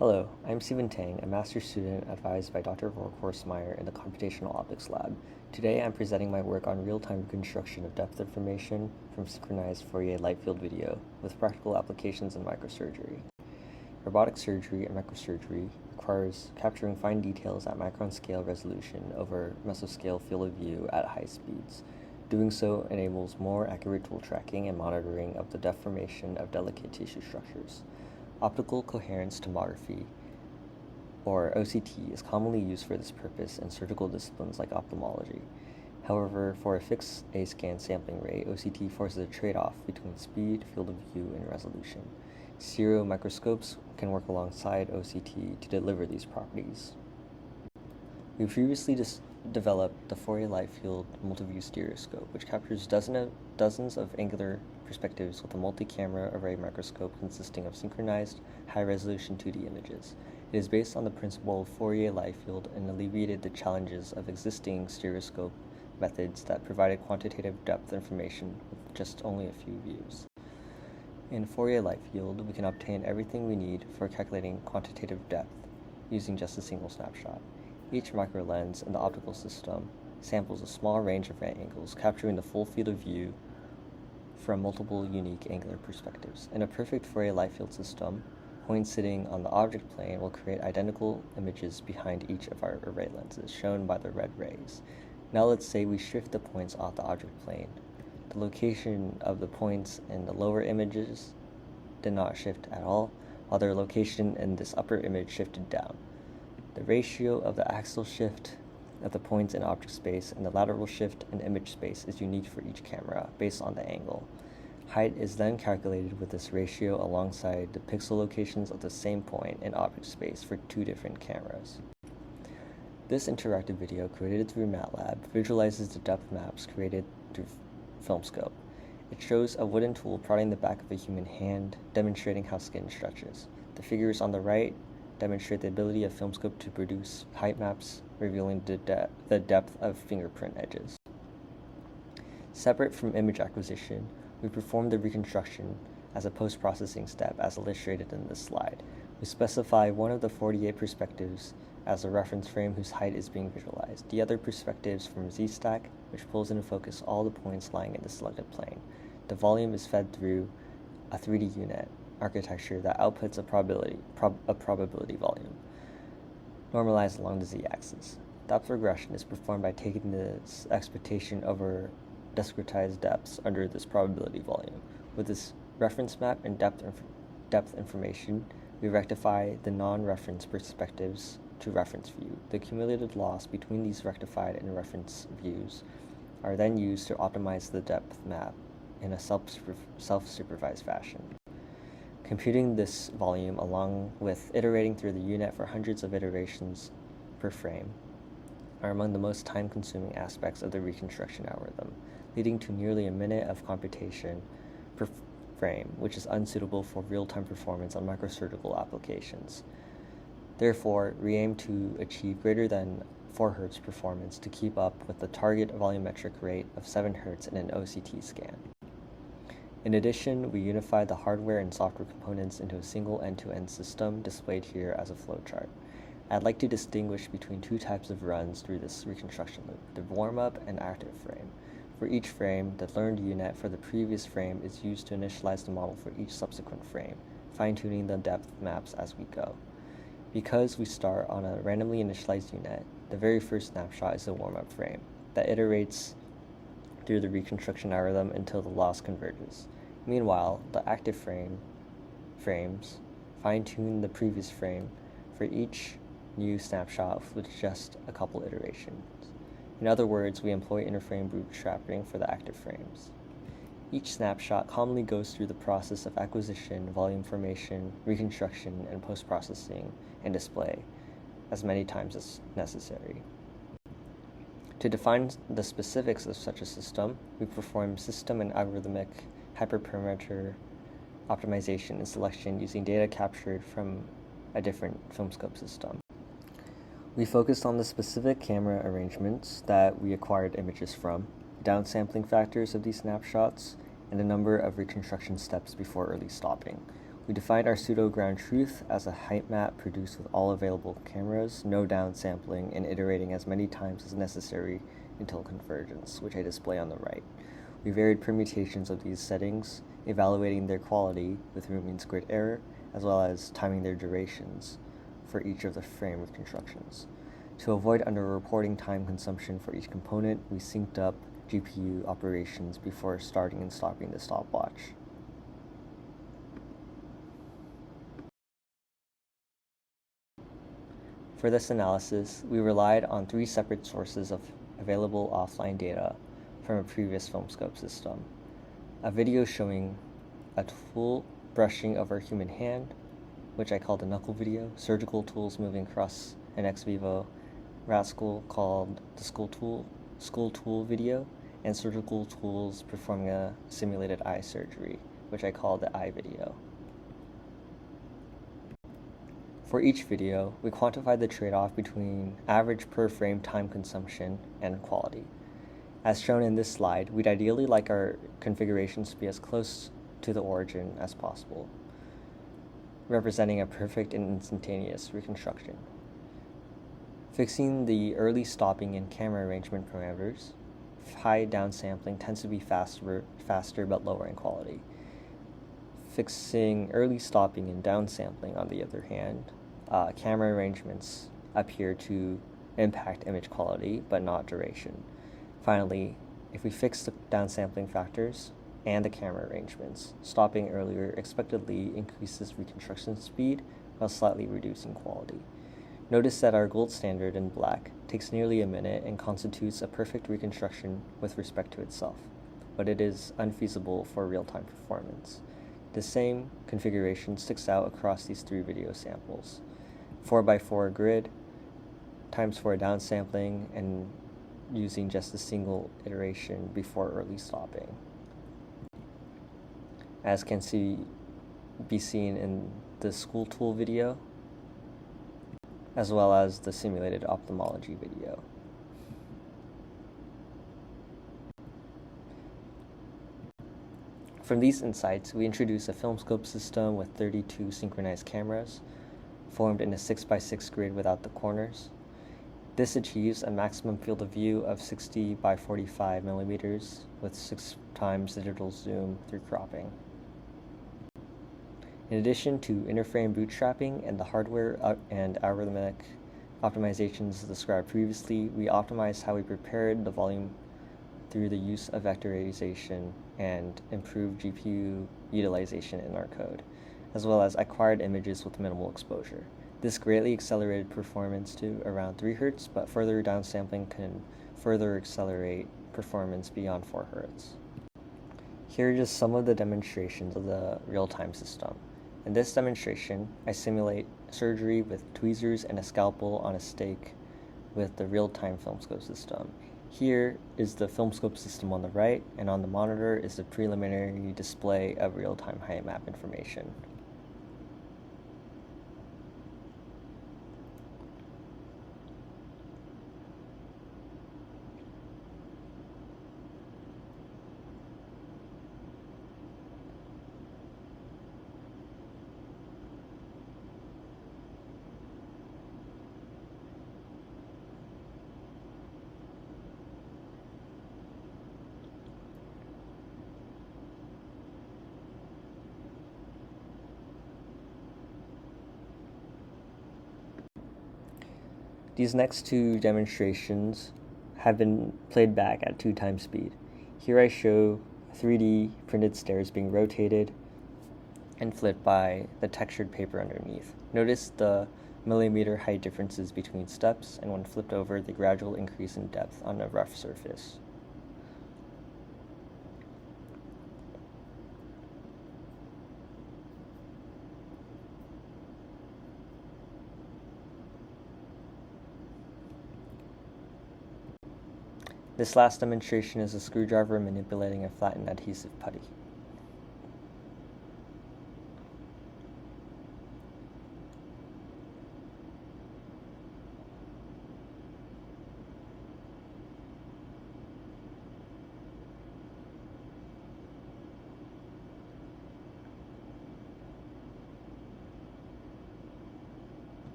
Hello, I'm Steven Tang, a master's student advised by Dr. Horstmeyer in the Computational Optics Lab. Today I'm presenting my work on real-time reconstruction of depth information from synchronized Fourier Light Field video with practical applications in microsurgery. Robotic surgery and microsurgery requires capturing fine details at micron scale resolution over mesoscale field of view at high speeds. Doing so enables more accurate tool tracking and monitoring of the deformation of delicate tissue structures. Optical coherence tomography, or OCT, is commonly used for this purpose in surgical disciplines like ophthalmology. However, for a fixed A-scan sampling rate, OCT forces a trade-off between speed, field of view, and resolution. Stereo microscopes can work alongside OCT to deliver these properties. We previously developed the Fourier Light Field multi-view stereoscope, which captures dozens of angular perspectives with a multi-camera array microscope consisting of synchronized, high-resolution 2D images. It is based on the principle of Fourier Light Field and alleviated the challenges of existing stereoscope methods that provided quantitative depth information with just only a few views. In Fourier Light Field, we can obtain everything we need for calculating quantitative depth using just a single snapshot. Each microlens in the optical system samples a small range of right angles, capturing the full field of view from multiple unique angular perspectives. In a perfect Fourier Light Field system, points sitting on the object plane will create identical images behind each of our array lenses, shown by the red rays. Now let's say we shift the points off the object plane. The location of the points in the lower images did not shift at all, while their location in this upper image shifted down. The ratio of the axial shift of the points in object space and the lateral shift in image space is unique for each camera based on the angle. Height is then calculated with this ratio alongside the pixel locations of the same point in object space for two different cameras. This interactive video created through MATLAB visualizes the depth maps created through FiLMScope. It shows a wooden tool prodding the back of a human hand, demonstrating how skin stretches. The figures on the right demonstrate the ability of FiLMScope to produce height maps revealing the depth of fingerprint edges. Separate from image acquisition, we perform the reconstruction as a post-processing step as illustrated in this slide. We specify one of the 48 perspectives as a reference frame whose height is being visualized. The other perspectives from Z-stack, which pulls into focus all the points lying in the selected plane. The volume is fed through a 3D unit architecture that outputs a probability volume, normalized along the z-axis. Depth regression is performed by taking this expectation over discretized depths under this probability volume. With this reference map and depth information, we rectify the non-reference perspectives to reference view. The accumulated loss between these rectified and reference views are then used to optimize the depth map in a self-supervised fashion. Computing this volume along with iterating through the unit for hundreds of iterations per frame are among the most time-consuming aspects of the reconstruction algorithm, leading to nearly a minute of computation per frame, which is unsuitable for real-time performance on microsurgical applications. Therefore, we aim to achieve greater than 4 Hz performance to keep up with the target volumetric rate of 7 Hz in an OCT scan. In addition, we unify the hardware and software components into a single end-to-end system displayed here as a flowchart. I'd like to distinguish between two types of runs through this reconstruction loop, the warm-up and active frame. For each frame, the learned unit for the previous frame is used to initialize the model for each subsequent frame, fine-tuning the depth maps as we go. Because we start on a randomly initialized unit, the very first snapshot is the warm-up frame that iterates through the reconstruction algorithm until the loss converges. Meanwhile, the active frames fine-tune the previous frame for each new snapshot with just a couple iterations. In other words, we employ interframe bootstrapping for the active frames. Each snapshot commonly goes through the process of acquisition, volume formation, reconstruction, and post-processing and display as many times as necessary. To define the specifics of such a system, we perform system and algorithmic hyperparameter optimization and selection using data captured from a different FiLMScope system. We focused on the specific camera arrangements that we acquired images from, downsampling factors of these snapshots, and a number of reconstruction steps before early stopping. We defined our pseudo-ground truth as a height map produced with all available cameras, no downsampling, and iterating as many times as necessary until convergence, which I display on the right. We varied permutations of these settings, evaluating their quality with root mean squared error, as well as timing their durations for each of the frame reconstructions. To avoid under-reporting time consumption for each component, we synced up GPU operations before starting and stopping the stopwatch. For this analysis, we relied on 3 separate sources of available offline data from a previous FiLMScope system: a video showing a tool brushing over a human hand, which I called the knuckle video, surgical tools moving across an ex vivo rat skull called the skull tool video, and surgical tools performing a simulated eye surgery, which I called the eye video. For each video, we quantified the trade-off between average per frame time consumption and quality. As shown in this slide, we'd ideally like our configurations to be as close to the origin as possible, representing a perfect and instantaneous reconstruction. Fixing the early stopping and camera arrangement parameters, high downsampling tends to be faster but lower in quality. Fixing early stopping and downsampling, on the other hand, camera arrangements appear to impact image quality but not duration. Finally, if we fix the downsampling factors and the camera arrangements, stopping earlier expectedly increases reconstruction speed while slightly reducing quality. Notice that our gold standard in black takes nearly a minute and constitutes a perfect reconstruction with respect to itself, but it is unfeasible for real-time performance. The same configuration sticks out across these 3 video samples: 4x4 grid, ×4 downsampling, and using just a single iteration before early stopping, as can be seen in the school tool video, as well as the simulated ophthalmology video. From these insights, we introduced a FiLMScope system with 32 synchronized cameras, formed in a 6x6 grid without the corners. This achieves a maximum field of view of 60 by 45 millimeters with 6 times digital zoom through cropping. In addition to interframe bootstrapping and the hardware and algorithmic optimizations described previously, we optimized how we prepared the volume through the use of vectorization and improved GPU utilization in our code, as well as acquired images with minimal exposure. This greatly accelerated performance to around 3 Hz, but further downsampling can further accelerate performance beyond 4 Hz. Here are just some of the demonstrations of the real-time system. In this demonstration, I simulate surgery with tweezers and a scalpel on a stake with the real-time FiLMScope system. Here is the FiLMScope system on the right, and on the monitor is the preliminary display of real-time height map information. These next 2 demonstrations have been played back at 2 times speed. Here I show 3D printed stairs being rotated and flipped by the textured paper underneath. Notice the millimeter height differences between steps, and when flipped over, the gradual increase in depth on a rough surface. This last demonstration is a screwdriver manipulating a flattened adhesive putty.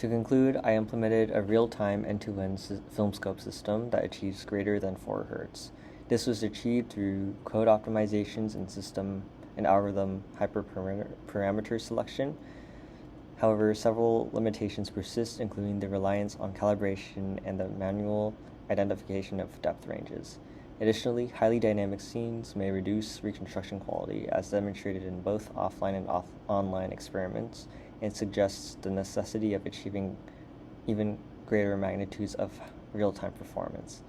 To conclude, I implemented a real-time end-to-end FiLMScope system that achieves greater than 4 Hz. This was achieved through code optimizations and system and algorithm hyperparameter selection. However, several limitations persist, including the reliance on calibration and the manual identification of depth ranges. Additionally, highly dynamic scenes may reduce reconstruction quality, as demonstrated in both offline and online experiments, and suggests the necessity of achieving even greater magnitudes of real-time performance.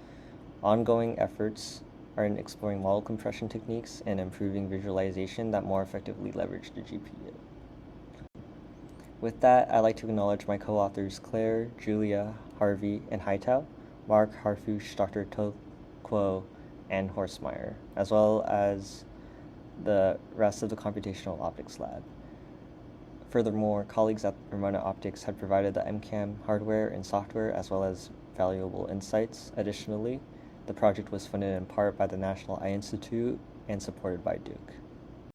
Ongoing efforts are in exploring model compression techniques and improving visualization that more effectively leverage the GPU. With that, I'd like to acknowledge my co-authors Claire, Julia, Harvey, and Haitao, Mark, Harfouche, Dr. Kuo, and Horstmeyer, as well as the rest of the Computational Optics Lab. Furthermore, colleagues at Ramona Optics had provided the MCAM hardware and software as well as valuable insights. Additionally, the project was funded in part by the National Eye Institute and supported by Duke.